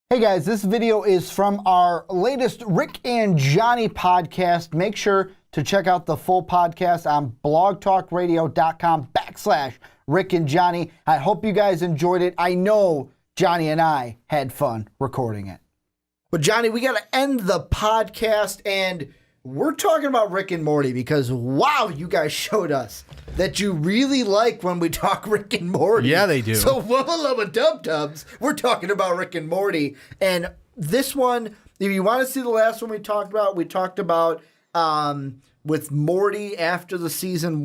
Hey guys, this video is from our latest Rick and Johnny podcast. Make sure to check out the full podcast on blogtalkradio.com/Rick and Johnny. I hope you guys enjoyed it. I know Johnny and I had fun recording it. But Johnny, we got to end the podcast and we're talking about Rick and Morty because wow, you guys showed us that you really like when we talk Rick and Morty. Yeah, they do. So Wubba Lubba Dub Dubs, we're talking about Rick and Morty. And this one, if you want to see the last one we talked about with Morty after the season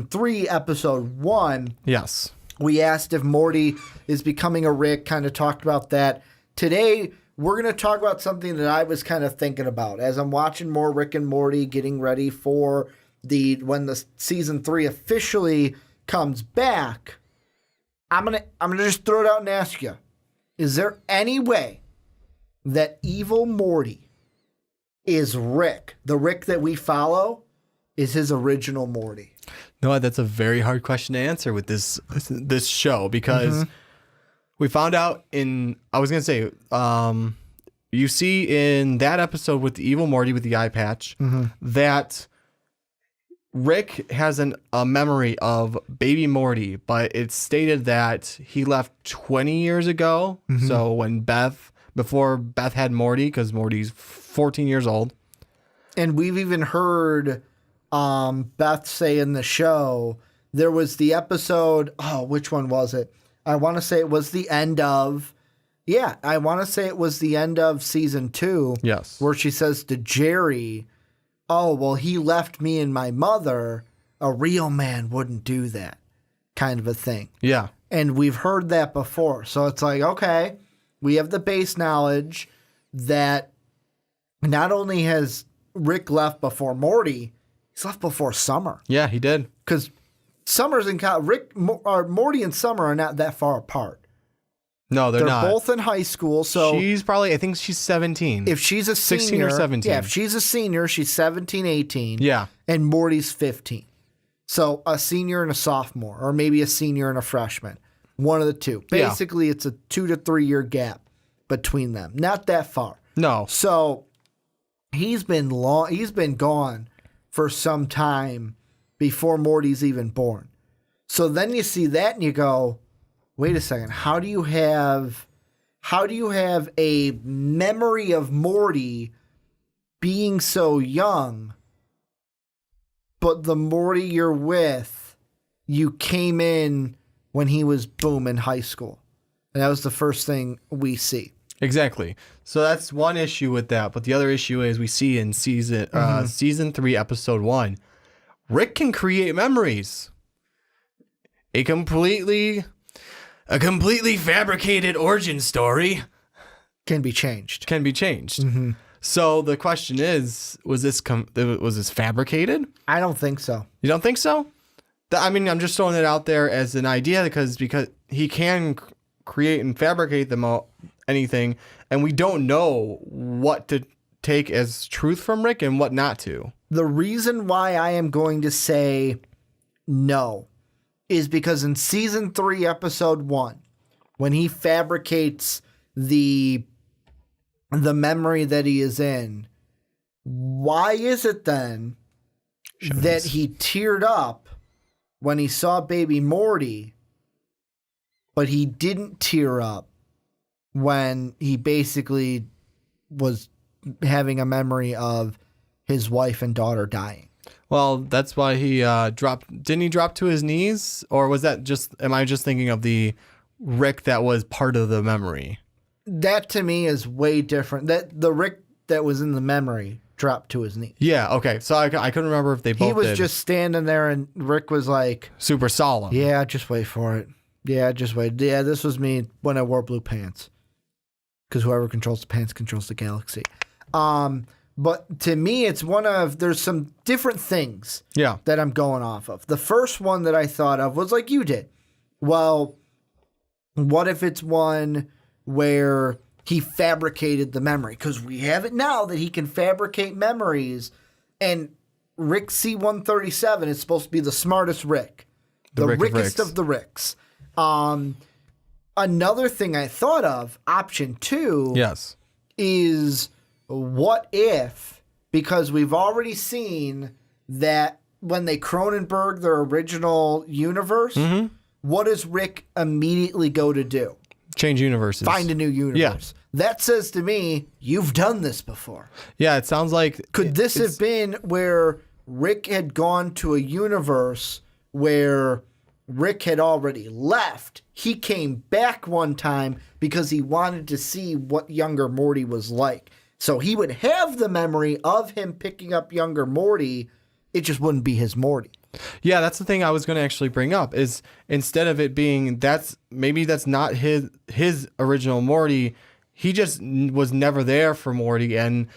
3, episode 1. Yes. We asked if Morty is becoming a Rick, kind of talked about that. Today, we're going to talk about something that I was kind of thinking about as I'm watching more Rick and Morty, getting ready for when the season 3 officially comes back. I'm gonna just throw it out and ask you: is there any way that Evil Morty is Rick, the Rick that we follow, is his original Morty? No, that's a very hard question to answer with this show because we found out you see in that episode with the Evil Morty with the eye patch that Rick has a memory of baby Morty, but it's stated that he left 20 years ago. So before Beth had Morty, because Morty's 14 years old. And we've even heard Beth say in the show, there was the episode, which one was it? I want to say it was the end of season 2. Yes. Where she says to Jerry, oh, well, he left me and my mother. A real man wouldn't do that, kind of a thing. Yeah. And we've heard that before. So it's like, okay, we have the base knowledge that not only has Rick left before Morty, he's left before Summer. Yeah, he did. Because Summer's in Morty and Summer are not that far apart. No, they're not. They're both in high school, so I think she's 17. If she's a senior, 16 or 17. Yeah, if she's a senior, she's 17, 18. Yeah. And Morty's 15. So a senior and a sophomore, or maybe a senior and a freshman. One of the two. Basically, it's a 2 to 3 year gap between them. Not that far. No. So he's been gone for some time before Morty's even born. So then you see that and you go, wait a second, how do you have a memory of Morty being so young, but the Morty you're with, you came in when he was in high school? And that was the first thing we see. Exactly. So that's one issue with that. But the other issue is we see in season 3, episode 1, Rick can create memories. A completely fabricated origin story can be changed. So the question is, was this fabricated? I don't think so. You don't think so? I'm just throwing it out there as an idea because he can create and fabricate anything, and we don't know what to take as truth from Rick and what not to. The reason why I am going to say no is because in season 3, episode 1, when he fabricates the memory that he is in, why is it then that he teared up when he saw baby Morty, but he didn't tear up when he basically was having a memory of his wife and daughter dying? Well, that's why he didn't he drop to his knees? Or was that am I just thinking of the Rick that was part of the memory? That to me is way different. That the Rick that was in the memory dropped to his knees. Yeah, okay. So I couldn't remember if they both He was just standing there and Rick was like, super solemn. Yeah, just wait for it. Yeah, just wait. Yeah, this was me when I wore blue pants. Because whoever controls the pants controls the galaxy. But to me, it's there's some different things that I'm going off of. The first one that I thought of was like you did. Well, what if it's one where he fabricated the memory? Because we have it now that he can fabricate memories. And Rick C-137 is supposed to be the smartest Rick. The Rickest of the Ricks. another thing I thought of, option 2, Yes. is what if, because we've already seen that when they Cronenberg their original universe, what does Rick immediately go to do? Change universes. Find a new universe. That says to me, you've done this before. Yeah, it sounds like... Could this have been where Rick had gone to a universe where Rick had already left? He came back one time because he wanted to see what younger Morty was like. So he would have the memory of him picking up younger Morty. It just wouldn't be his Morty. Yeah, that's the thing I was going to actually bring up is instead of it being that's not his original Morty, he just was never there for Morty, and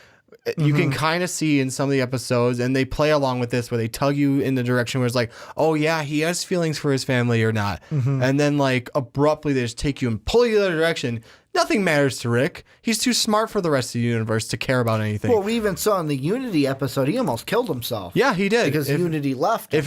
you can kind of see in some of the episodes, and they play along with this where they tug you in the direction where it's like, oh yeah, he has feelings for his family or not, and then like abruptly they just take you and pull you the other direction. Nothing matters to Rick. He's too smart for the rest of the universe to care about anything. Well, we even saw in the Unity episode, he almost killed himself. Yeah, he did. Because Unity left him.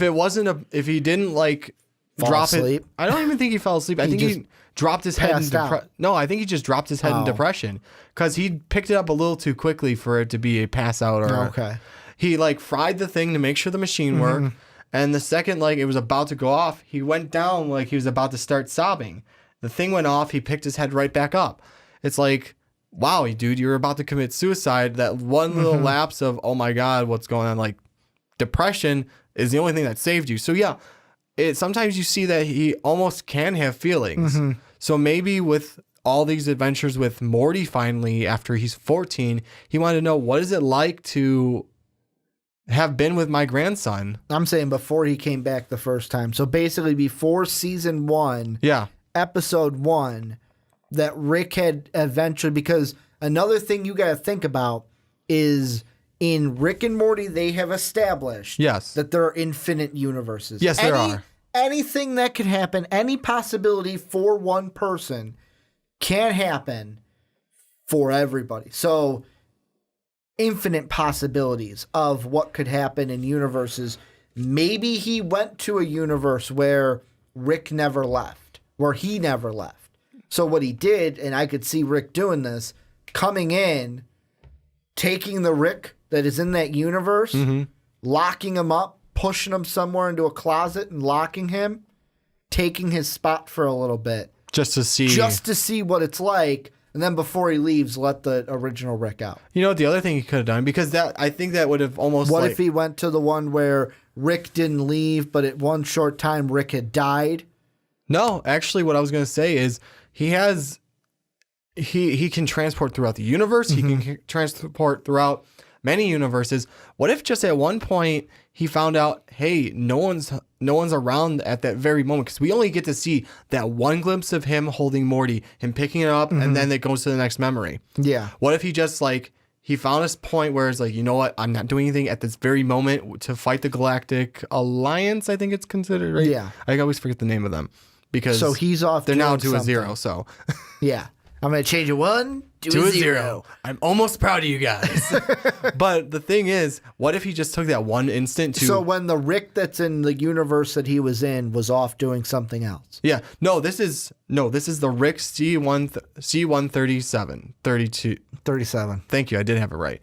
If he didn't like Fall drop asleep. it, I don't even think he fell asleep. I think he dropped his head in No, I think he just dropped his head in depression because he picked it up a little too quickly for it to be a pass out. Or he like fried the thing to make sure the machine worked, and the second like it was about to go off, he went down like he was about to start sobbing. The thing went off. He picked his head right back up. It's like, wow, dude, you're about to commit suicide. That one little lapse of, oh my God, what's going on? Like depression is the only thing that saved you. So yeah, sometimes you see that he almost can have feelings. So maybe with all these adventures with Morty finally, after he's 14, he wanted to know, what is it like to have been with my grandson? I'm saying before he came back the first time. So basically before season 1. Yeah. Episode 1, that Rick had eventually, because another thing you got to think about is in Rick and Morty, they have established that there are infinite universes. Yes, there are. Anything that could happen, any possibility for one person can happen for everybody. So infinite possibilities of what could happen in universes. Maybe he went to a universe where Rick never left, where he never left. So what he did, and I could see Rick doing this, coming in, taking the Rick that is in that universe, locking him up, pushing him somewhere into a closet and locking him, taking his spot for a little bit. Just to see what it's like. And then before he leaves, let the original Rick out. You know what the other thing he could have done? Because I think that would have almost What if he went to the one where Rick didn't leave, but at one short time Rick had died? No, actually what I was going to say is he can transport throughout the universe. He can transport throughout many universes. What if just at one point he found out, hey, no one's around at that very moment, because we only get to see that one glimpse of him holding Morty, him picking it up, and then it goes to the next memory. Yeah. What if he just like he found this point where it's like, you know what, I'm not doing anything at this very moment to fight the Galactic Alliance, I think it's considered, right? Yeah. I always forget the name of them. Because so he's off. They're now to a 0. So yeah, I'm gonna change a 1 to a 0. I'm almost proud of you guys. But the thing is, what if he just took that one instant to? So when the Rick that's in the universe that he was in was off doing something else. Yeah. No, this is the Rick C137 32 37. Thank you. I did have it right.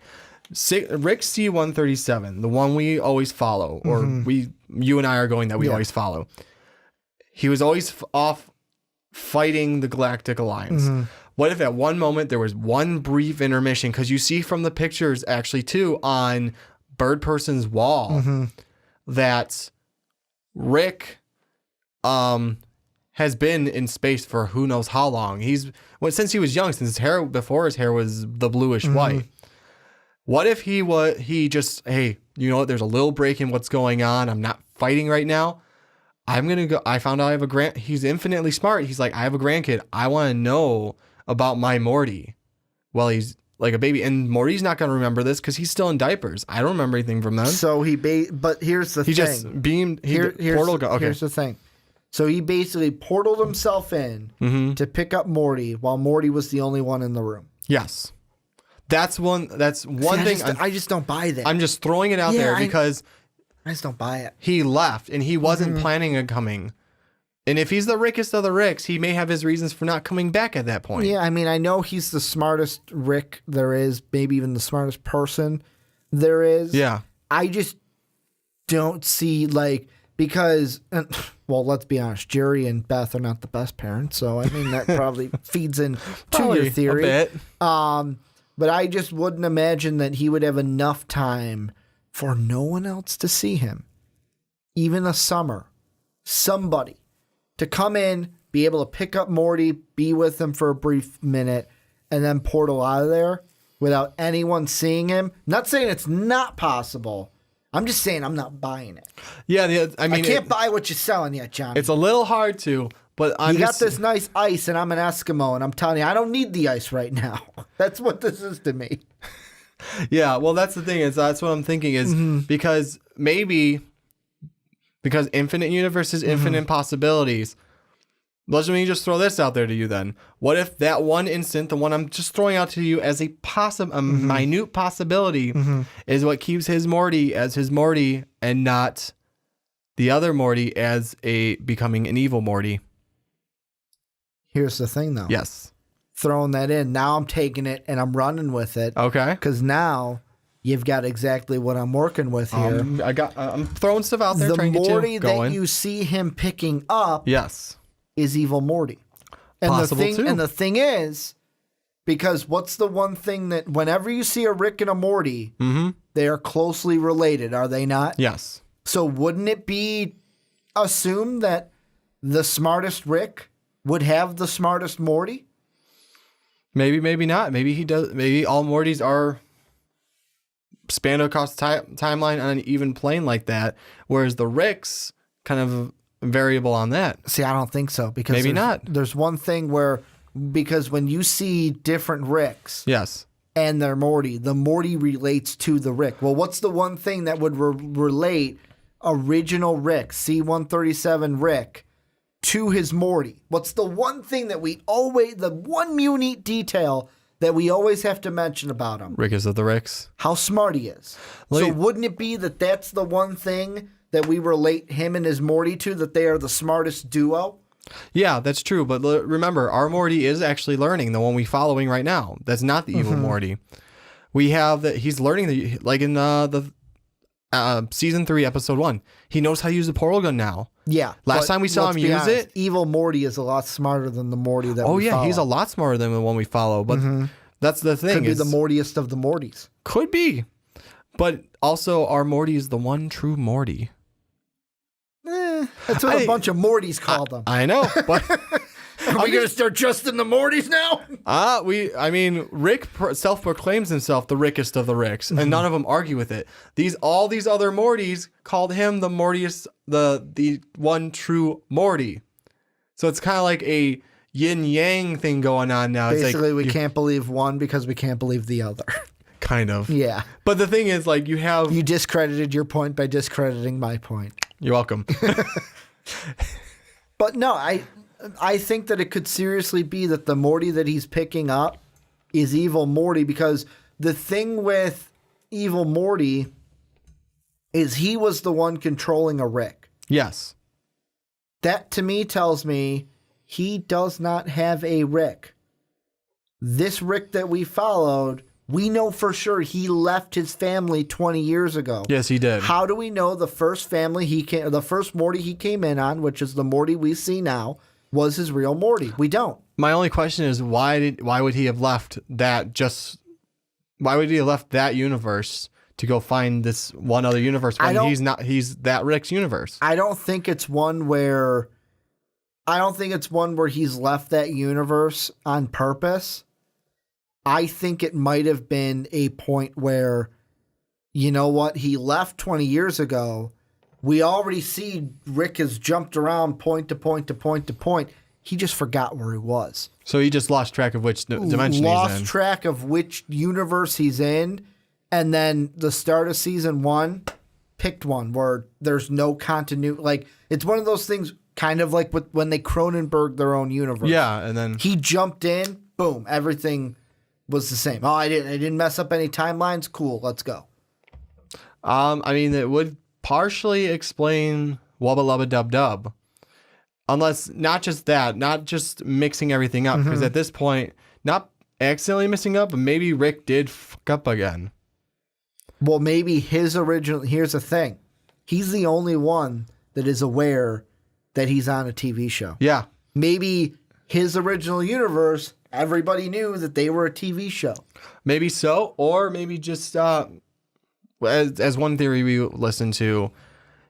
Rick C137, the one we always follow, or you and I are going that we always follow. He was always off fighting the Galactic Alliance. What if at one moment there was one brief intermission? Because you see from the pictures actually too on Bird Person's wall that Rick has been in space for who knows how long. Since he was young, since before his hair was the bluish white. What if he just, hey, you know what? There's a little break in what's going on. I'm not fighting right now. I'm going to go. I found out I have he's infinitely smart. He's like, I have a grandkid. I want to know about my Morty. Well, he's like a baby. And Morty's not going to remember this because he's still in diapers. I don't remember anything from them. So but here's the thing. He just beamed. Here's the thing. So he basically portaled himself in to pick up Morty while Morty was the only one in the room. Yes. That's one thing. I just don't buy that. I'm just throwing it out there because I just don't buy it. He left and he wasn't planning on coming. And if he's the Rickest of the Ricks, he may have his reasons for not coming back at that point. Yeah, I mean, I know he's the smartest Rick there is, maybe even the smartest person there is. Yeah. I just don't see, like, because, well, let's be honest, Jerry and Beth are not the best parents, so I mean, that probably feeds in to your theory. A bit. But I just wouldn't imagine that he would have enough time for no one else to see him. Even a summer. Somebody to come in, be able to pick up Morty, be with him for a brief minute, and then portal out of there without anyone seeing him. Not saying it's not possible. I'm just saying I'm not buying it. Yeah, I mean, I can't buy what you're selling yet, Johnny. It's a little hard to, but you got this nice ice, and I'm an Eskimo, and I'm telling you, I don't need the ice right now. That's what this is to me. Yeah, well, that's the thing. That's what I'm thinking is because infinite universes, infinite possibilities. Let me just throw this out there to you then. What if that one instant, the one I'm just throwing out to you as a minute possibility, is what keeps his Morty as his Morty and not the other Morty as becoming an evil Morty? Here's the thing, though. Yes. Throwing that in. Now I'm taking it and I'm running with it. Okay. Because now you've got exactly what I'm working with here. I'm throwing stuff out there. The trying to get Morty you going. that you see him picking up, yes, is Evil Morty. And possible too. And the thing is, because what's the one thing that whenever you see a Rick and a Morty, they are closely related, are they not? Yes. So wouldn't it be assumed that the smartest Rick would have the smartest Morty? Maybe, maybe not. Maybe he does. Maybe all Mortys are spanned across timeline on an even plane like that, whereas the Ricks kind of variable on that. See, I don't think so because maybe not. There's one thing where because when you see different Ricks, yes, and their Morty, the Morty relates to the Rick. Well, what's the one thing that would relate original Rick, C-137 Rick, to his Morty? What's the one thing that the one unique detail that we always have to mention about him? Rickest of the Ricks. How smart he is. So wouldn't it be that that's the one thing that we relate him and his Morty to, that they are the smartest duo? Yeah, that's true. But remember, our Morty is actually learning, the one we're following right now. That's not the evil Morty. We have that he's learning, like in the season 3, episode 1. He knows how to use the portal gun now. Yeah. Last time we saw him use it, Evil Morty is a lot smarter than the Morty that we follow. follow. He's a lot smarter than the one we follow. But that's the thing. Could be the Mortiest of the Mortys. Could be. But also, our Morty is the one true Morty. That's what a bunch of Mortys called them. I know, but Are we going to start trusting the Mortys now? Rick self-proclaims himself the Rickest of the Ricks, and none of them argue with it. All these other Mortys called him the Mortiest, the one true Morty. So it's kind of like a yin-yang thing going on now. Basically, we can't believe one because we can't believe the other. Kind of. Yeah. But the thing is, like, you discredited your point by discrediting my point. You're welcome. But no, I think that it could seriously be that the Morty that he's picking up is Evil Morty, because the thing with Evil Morty is he was the one controlling a Rick. Yes. That to me tells me he does not have a Rick. This Rick that we followed, we know for sure he left his family 20 years ago. Yes, he did. How do we know the first the first Morty he came in on, which is the Morty we see now, was his real Morty? We don't. My only question is why would he have left that universe to go find this one other universe when he's that Rick's universe? I don't think it's one where he's left that universe on purpose. I think it might have been a point where, you know what, he left 20 years ago. We already see Rick has jumped around point to point to point to point. He just forgot where he was. So he just lost track of which dimension he's in. Lost track of which universe he's in. And then the start of season 1, picked one where there's no continuity. Like, it's one of those things kind of like when they Cronenberg their own universe. Yeah, and then he jumped in, boom, everything was the same. Oh, I didn't mess up any timelines. Cool, let's go. It would partially explain Wubba Lubba Dub Dub. Unless not just mixing everything up, because at this point, not accidentally mixing up, but maybe Rick did fuck up again. Well, maybe here's the thing. He's the only one that is aware that he's on a TV show. Yeah. Maybe his original universe, everybody knew that they were a TV show. Maybe so, or maybe just as one theory we listened to,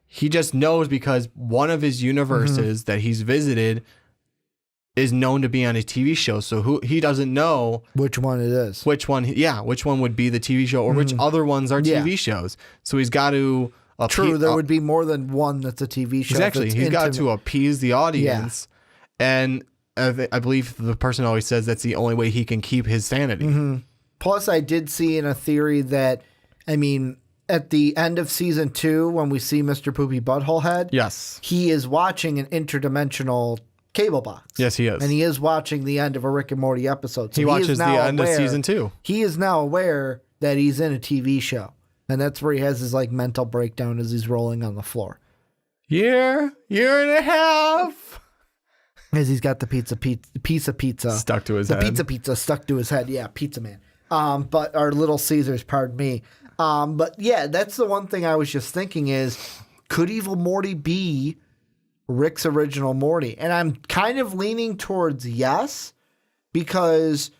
he just knows because one of his universes that he's visited is known to be on a TV show. So he doesn't know which one it is. Which one would be the TV show, or which other ones are TV shows. So he's got to True, there would be more than one that's a TV show. Exactly. He's got to appease the audience. Yeah. And I believe the person always says that's the only way he can keep his sanity. Plus, I did see in a theory that, at the end of season 2, when we see Mr. Poopy Butthole Head, yes, he is watching an interdimensional cable box. Yes, he is. And he is watching the end of a Rick and Morty episode. So he watches the end of season 2. He is now aware that he's in a TV show. And that's where he has his mental breakdown as he's rolling on the floor. Year and a half. As he's got the piece of pizza stuck to his head. The pizza stuck to his head. Yeah, Pizza Man. But our Little Caesars, pardon me. But yeah, that's the one thing I was just thinking is, could Evil Morty be Rick's original Morty? And I'm kind of leaning towards yes, because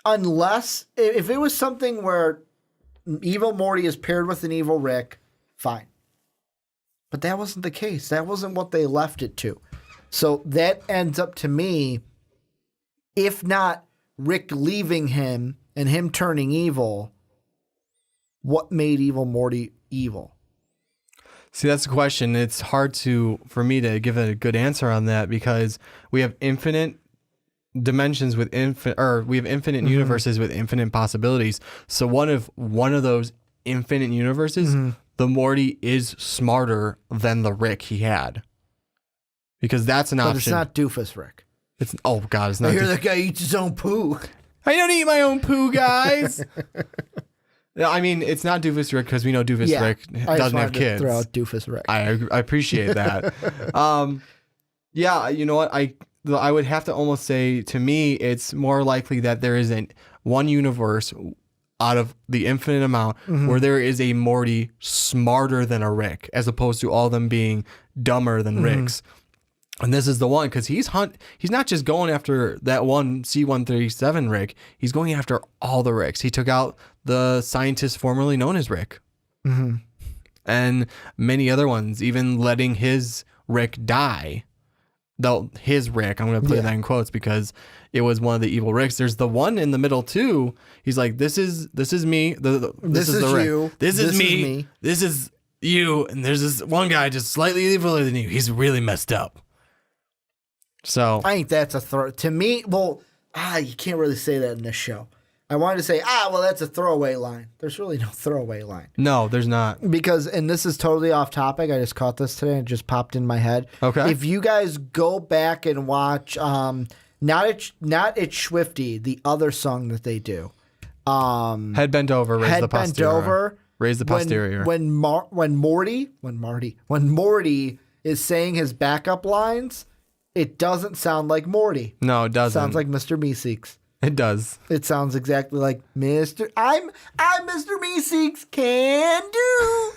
unless, if it was something where Evil Morty is paired with an evil Rick, fine. But that wasn't the case. That wasn't what they left it to. So that ends up to me, if not Rick leaving him and him turning evil, what made Evil Morty evil? See, that's the question. It's hard for me to give a good answer on that, because we have infinite dimensions with we have infinite universes with infinite possibilities. So one of those infinite universes, the Morty is smarter than the Rick he had. Because that's an option. But it's not Doofus Rick. It's not. I hear that guy eats his own poo. I don't eat my own poo, guys. It's not Doofus Rick, because we know Doofus Rick doesn't have kids. Throw out Doofus Rick. I appreciate that. Yeah, you know what? I would have to almost say, to me, it's more likely that there is one universe out of the infinite amount where there is a Morty smarter than a Rick, as opposed to all of them being dumber than Ricks. And this is the one, because he's not just going after that one C-137 Rick. He's going after all the Ricks. He took out the scientist formerly known as Rick. And many other ones, even letting his Rick die. Though his Rick, I'm going to put that in quotes, because it was one of the evil Ricks. There's the one in the middle too. He's like, this is me. This is the Rick. You. This is me. This is you. And there's this one guy just slightly eviler than you. He's really messed up. So I think that's a throw to me. Well, you can't really say that in this show. I wanted to say, well, that's a throwaway line. There's really no throwaway line. No, there's not. Because, and this is totally off topic. I just caught this today and it just popped in my head. Okay. If you guys go back and watch, not It's Swifty, the other song that they do. Head bent over, raise the posterior. Head bent over. Raise the posterior. When Morty is saying his backup lines, it doesn't sound like Morty. No, it doesn't. It sounds like Mr. Meeseeks. It does. It sounds exactly like I'm Mr. Meeseeks can do.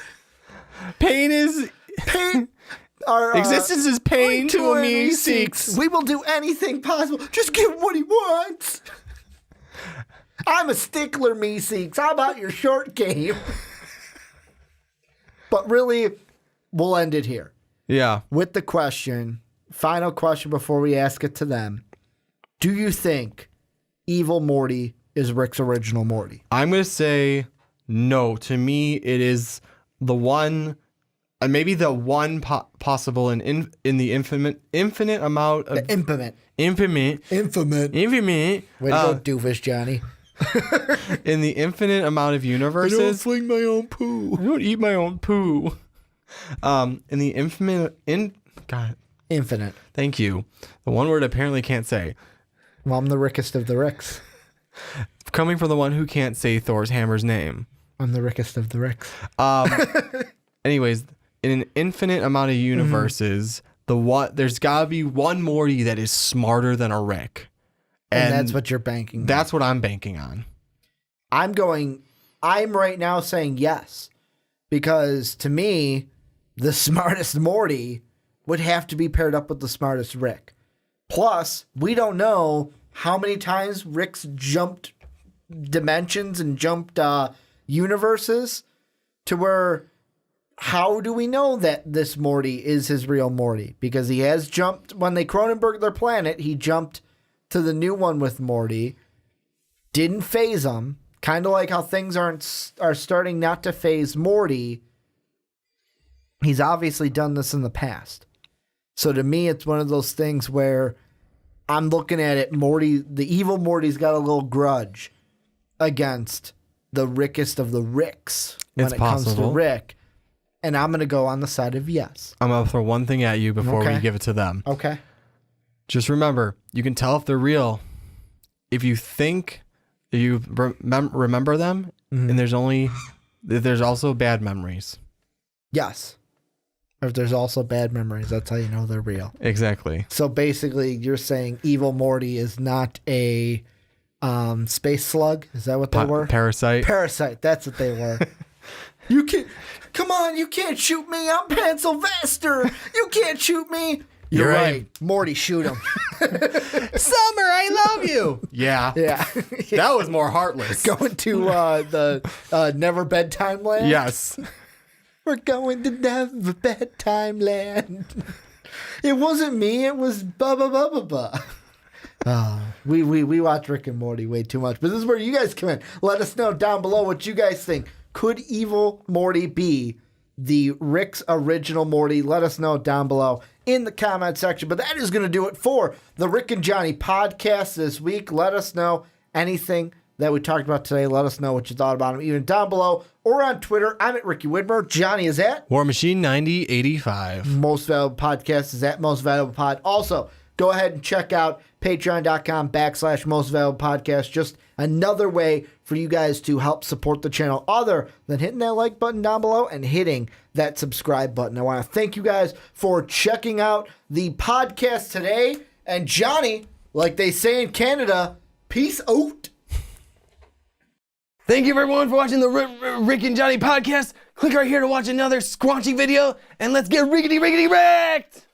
Pain. Our existence is pain to a Meeseeks. We will do anything possible. Just give him what he wants. I'm a stickler, Meeseeks. How about your short game? But really, we'll end it here. Yeah. With the question, final question before we ask it to them. Do you think Evil Morty is Rick's original Morty? I'm going to say no. To me, it is the one, maybe the one possible in the infinite amount of... Infinite. Way to go, doofus, Johnny. In the infinite amount of universes... I don't fling my own poo. I don't eat my own poo. In the infinite... Infinite. Thank you. The one word I apparently can't say. Well, I'm the Rickest of the Ricks. Coming from the one who can't say Thor's hammer's name. I'm the Rickest of the Ricks. Anyways, in an infinite amount of universes, There's gotta be one Morty that is smarter than a Rick. And that's what you're banking on. That's what I'm banking on. I'm right now saying yes. Because to me, the smartest Morty would have to be paired up with the smartest Rick. Plus, we don't know how many times Rick's jumped dimensions and jumped universes to where, how do we know that this Morty is his real Morty? Because he has jumped, when they Cronenberg their planet, he jumped to the new one with Morty, didn't phase him, kind of like how things are starting not to phase Morty. He's obviously done this in the past. So to me, it's one of those things where I'm looking at it, the evil Morty's got a little grudge against the Rickest of the Ricks when it comes to Rick. And I'm going to go on the side of yes. I'm going to throw one thing at you before we give it to them. Okay. Just remember, you can tell if they're real if you remember them, and there's also bad memories. Yes. If there's also bad memories, that's how you know they're real. Exactly. So basically, you're saying Evil Morty is not a space slug? Is that what they were? Parasite. Parasite. That's what they were. You can't. Come on, you can't shoot me. I'm Pan Sylvester. You can't shoot me. You're right. Morty, shoot him. Summer, I love you. Yeah. Yeah. That was more heartless. Going to the Never Bedtime Land? Yes. We're going to Never Bedtime Land. It wasn't me. It was ba. We watch Rick and Morty way too much. But this is where you guys come in. Let us know down below what you guys think. Could Evil Morty be the Rick's original Morty? Let us know down below in the comment section. But that is going to do it for the Rick and Johnny podcast this week. Let us know anything that we talked about today. Let us know what you thought about them, even down below or on Twitter. I'm at Ricky Widmer. Johnny is at War Machine 9085. Most Valuable Podcast is at Most Valuable Pod. Also, go ahead and check out patreon.com/Most Valuable Podcast. Just another way for you guys to help support the channel other than hitting that like button down below and hitting that subscribe button. I want to thank you guys for checking out the podcast today. And Johnny, like they say in Canada, peace out. Thank you everyone for watching the Rick and Johnny podcast. Click right here to watch another squanchy video, and let's get rickety wrecked!